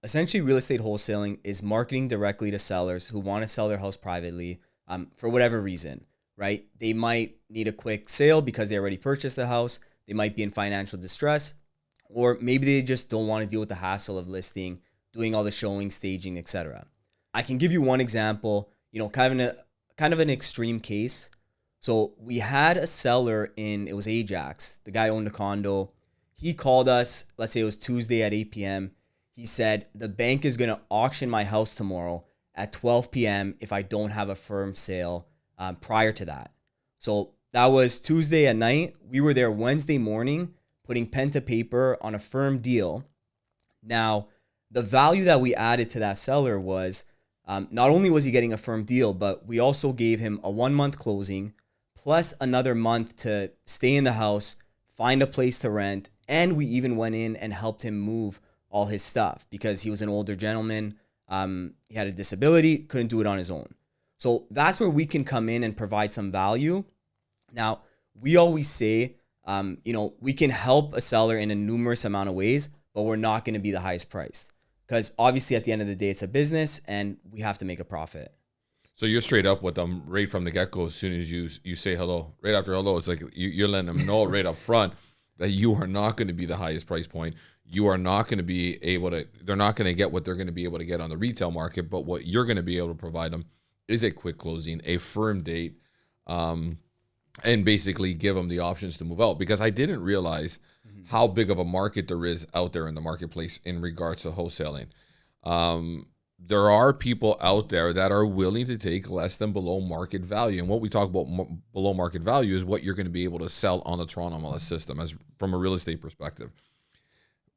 essentially real estate wholesaling is marketing directly to sellers who want to sell their house privately for whatever reason, right? They might need a quick sale because they already purchased the house. They might be in financial distress, or maybe they just don't want to deal with the hassle of listing, doing all the showing, staging, etc. I can give you one example, kind of an extreme case. So we had a seller it was Ajax. The guy owned a condo. He called us, let's say it was Tuesday at 8 p.m. He said, the bank is going to auction my house tomorrow at 12 p.m. if I don't have a firm sale prior to that. So that was Tuesday at night. We were there Wednesday morning, putting pen to paper on a firm deal. Now, the value that we added to that seller was not only was he getting a firm deal, but we also gave him a 1 month closing plus another month to stay in the house, find a place to rent, and we even went in and helped him move all his stuff because he was an older gentleman. He had a disability, couldn't do it on his own. So that's where we can come in and provide some value. Now, we always say, we can help a seller in a numerous amount of ways, but we're not going to be the highest price because obviously at the end of the day, it's a business and we have to make a profit. So you're straight up with them right from the get-go. As soon as you say hello, right after hello, it's like you're letting them know right up front that you are not going to be the highest price point. You are not going to be able to, they're not going to get what they're going to be able to get on the retail market, but what you're going to be able to provide them is a quick closing, a firm date, and basically give them the options to move out. Because I didn't realize how big of a market there is out there in the marketplace in regards to wholesaling. There are people out there that are willing to take less than below market value. And what we talk about below market value is what you're going to be able to sell on the Toronto MLS system as from a real estate perspective.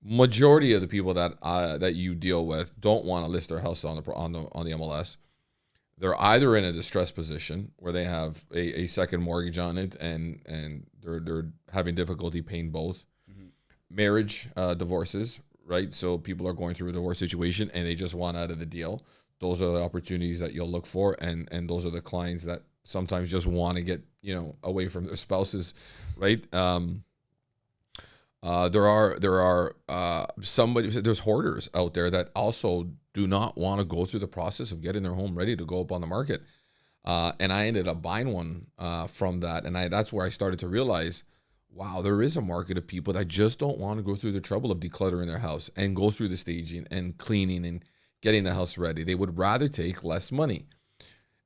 Majority of the people that you deal with don't want to list their house on the MLS. They're either in a distressed position where they have a second mortgage on it and they're having difficulty paying both. Marriage, divorces, right? So people are going through a divorce situation and they just want out of the deal. Those are the opportunities that you'll look for, and those are the clients that sometimes just want to get away from their spouses, right? There's hoarders out there that also do not want to go through the process of getting their home ready to go up on the market. And I ended up buying one from that, and that's where I started to realize, wow, there is a market of people that just don't want to go through the trouble of decluttering their house and go through the staging and cleaning and getting the house ready. They would rather take less money.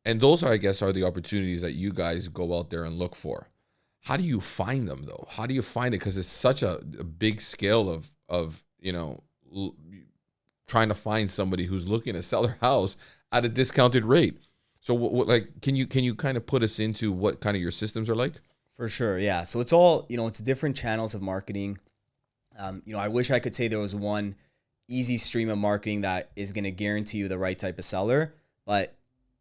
And those, I guess, are the opportunities that you guys go out there and look for. How do you find them, though? How do you find it? Because it's such a big scale of trying to find somebody who's looking to sell their house at a discounted rate. So, can you kind of put us into what kind of your systems are like? For sure, yeah. So it's all, it's different channels of marketing. I wish I could say there was one easy stream of marketing that is going to guarantee you the right type of seller, but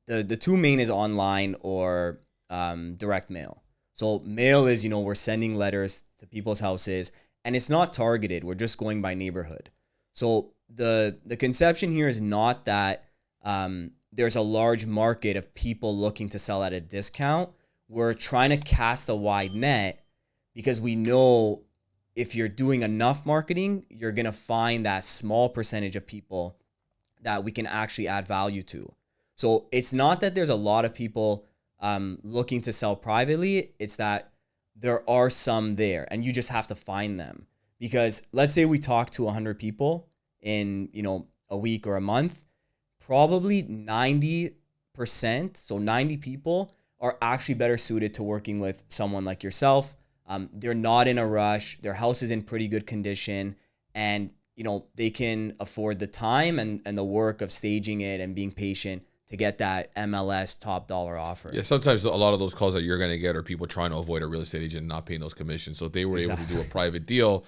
the two main is online or direct mail. So mail is, we're sending letters to people's houses and it's not targeted. We're just going by neighborhood. So the conception here is not that there's a large market of people looking to sell at a discount. We're trying to cast a wide net because we know if you're doing enough marketing, you're going to find that small percentage of people that we can actually add value to. So it's not that there's a lot of people looking to sell privately. It's that there are some there and you just have to find them. Because let's say we talk to 100 people in, a week or a month, probably 90%, so 90 people are actually better suited to working with someone like yourself. They're not in a rush. Their house is in pretty good condition and, they can afford the time and the work of staging it and being patient to get that MLS top dollar offer. Yeah, sometimes a lot of those calls that you're going to get are people trying to avoid a real estate agent not paying those commissions. So if they were able to do a private deal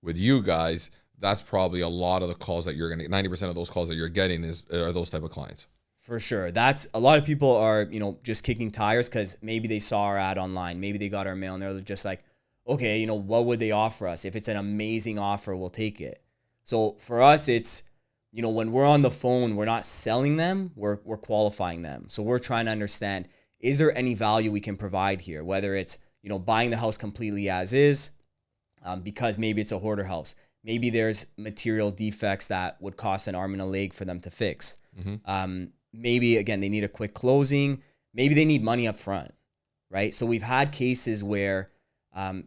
with you guys, that's probably a lot of the calls that you're going to get. 90% of those calls that you're getting are those type of clients. For sure. That's a lot of people are, just kicking tires because maybe they saw our ad online. Maybe they got our mail and they're just like, okay, what would they offer us? If it's an amazing offer, we'll take it. So for us, it's, when we're on the phone, we're not selling them, we're qualifying them. So we're trying to understand, is there any value we can provide here? Whether it's, buying the house completely as is, because maybe it's a hoarder house. maybe there's material defects that would cost an arm and a leg for them to fix. Maybe, again, they need a quick closing. Maybe they need money up front, right? So we've had cases where,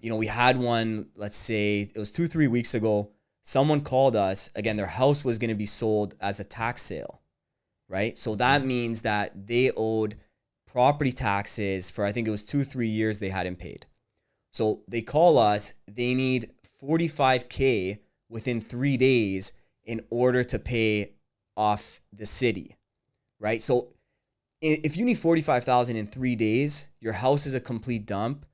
we had one, let's say it was 2-3 weeks ago. Someone called us. Again, their house was going to be sold as a tax sale, right? So that means that they owed property taxes for, I think it was 2-3 years they hadn't paid. So they call us, they need $45K within 3 days in order to pay off the city, right? So if you need $45,000 in 3 days, your house is a complete dump.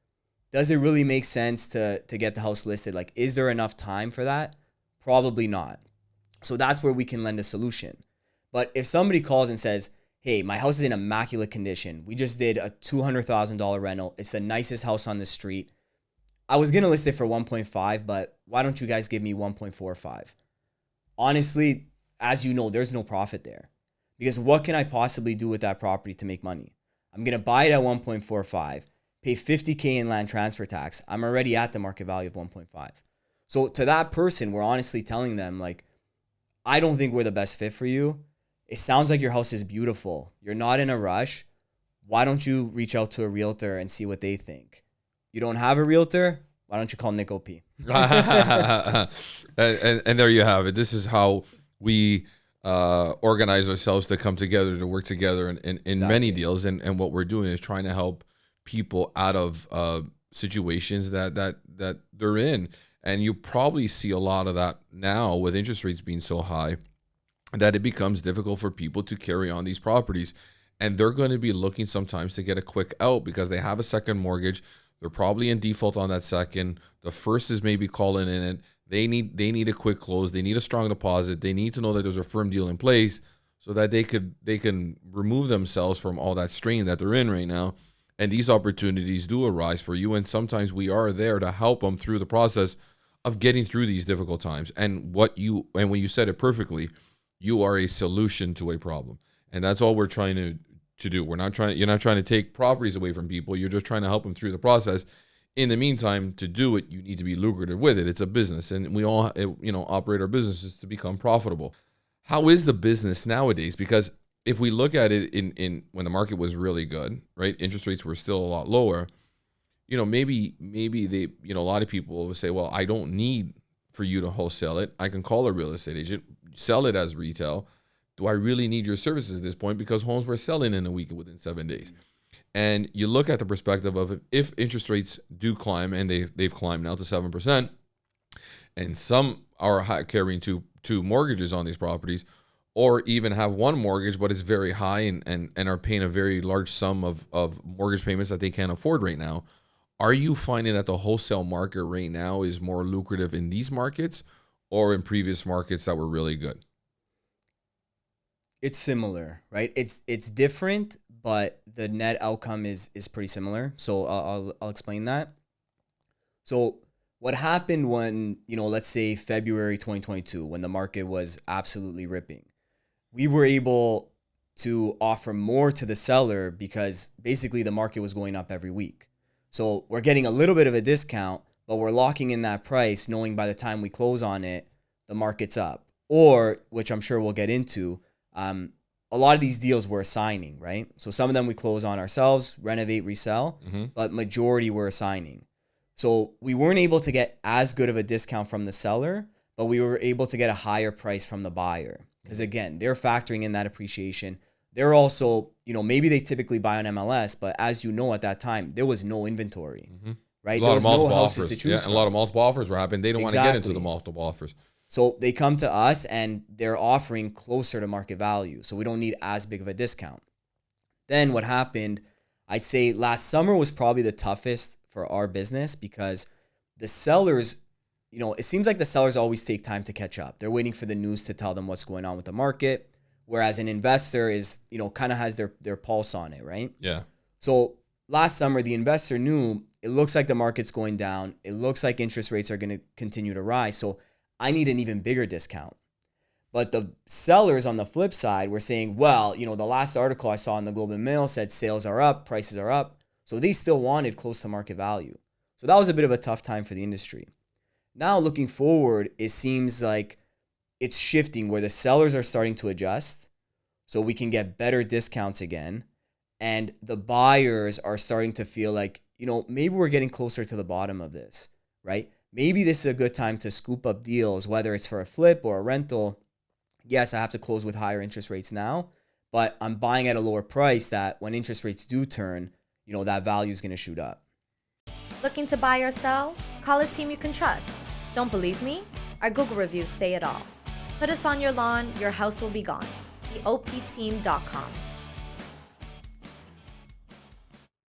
Does it really make sense to get the house listed? Like, is there enough time for that? Probably not. So that's where we can lend a solution. But if somebody calls and says, hey, my house is in immaculate condition. We just did a $200,000 rental. It's the nicest house on the street. I was going to list it for 1.5, but why don't you guys give me 1.45? Honestly, as you know, there's no profit there. Because what can I possibly do with that property to make money? I'm going to buy it at 1.45, pay $50K in land transfer tax. I'm already at the market value of 1.5. So to that person, we're honestly telling them, like, I don't think we're the best fit for you. It sounds like your house is beautiful. You're not in a rush. Why don't you reach out to a realtor and see what they think? You don't have a realtor? Why don't you call Nick OP? and there you have it. This is how we organize ourselves to come together, to work together in many deals. And what we're doing is trying to help people out of situations that they're in. And you probably see a lot of that now with interest rates being so high that it becomes difficult for people to carry on these properties. And they're going to be looking sometimes to get a quick out because they have a second mortgage. They're probably in default on that second. The first is maybe calling in it. They need a quick close. They need a strong deposit. They need to know that there's a firm deal in place so that they can remove themselves from all that strain that they're in right now. And these opportunities do arise for you. And sometimes we are there to help them through the process of getting through these difficult times. And when you said it perfectly, you are a solution to a problem. And that's all we're trying to do. You're not trying to take properties away from people. You're just trying to help them through the process. In the meantime, to do it, you need to be lucrative with it. It's a business, and we all, operate our businesses to become profitable. How is the business nowadays? Because if we look at it in when the market was really good, right? Interest rates were still a lot lower. Maybe they, a lot of people will say, well, I don't need for you to wholesale it. I can call a real estate agent, sell it as retail. Do I really need your services at this point? Because homes were selling in a week within 7 days. And you look at the perspective of if interest rates do climb, and they've climbed now to 7%, and some are carrying two mortgages on these properties, or even have one mortgage, but it's very high and are paying a very large sum of mortgage payments that they can't afford right now. Are you finding that the wholesale market right now is more lucrative in these markets or in previous markets that were really good? It's similar, right? It's different, but the net outcome is pretty similar. So I'll explain that. So what happened when, let's say February 2022, when the market was absolutely ripping, we were able to offer more to the seller because basically the market was going up every week. So we're getting a little bit of a discount, but we're locking in that price knowing by the time we close on it, the market's up. Or, which I'm sure we'll get into, a lot of these deals we're assigning, right? So some of them we close on ourselves, renovate, resell, but majority we're assigning. So we weren't able to get as good of a discount from the seller, but we were able to get a higher price from the buyer. Because again, they're factoring in that appreciation. They're also, maybe they typically buy on MLS, but as you know, at that time, there was no inventory, right? There was no houses to choose from. A lot of multiple offers were happening. They don't want to get into the multiple offers. So they come to us and they're offering closer to market value. So we don't need as big of a discount. Then what happened, I'd say last summer was probably the toughest for our business because the sellers, it seems like the sellers always take time to catch up. They're waiting for the news to tell them what's going on with the market. Whereas an investor is, kind of has their pulse on it, right? Yeah. So last summer, the investor knew it looks like the market's going down. It looks like interest rates are going to continue to rise. So I need an even bigger discount. But the sellers on the flip side were saying, well, the last article I saw in the Globe and Mail said sales are up, prices are up. So they still wanted close to market value. So that was a bit of a tough time for the industry. Now looking forward, it seems like it's shifting where the sellers are starting to adjust so we can get better discounts again. And the buyers are starting to feel like, maybe we're getting closer to the bottom of this, right? Maybe this is a good time to scoop up deals, whether it's for a flip or a rental. Yes, I have to close with higher interest rates now, but I'm buying at a lower price that when interest rates do turn, that value is going to shoot up. Looking to buy or sell? Call a team you can trust. Don't believe me? Our Google reviews say it all. Put us on your lawn, your house will be gone. TheOPteam.com.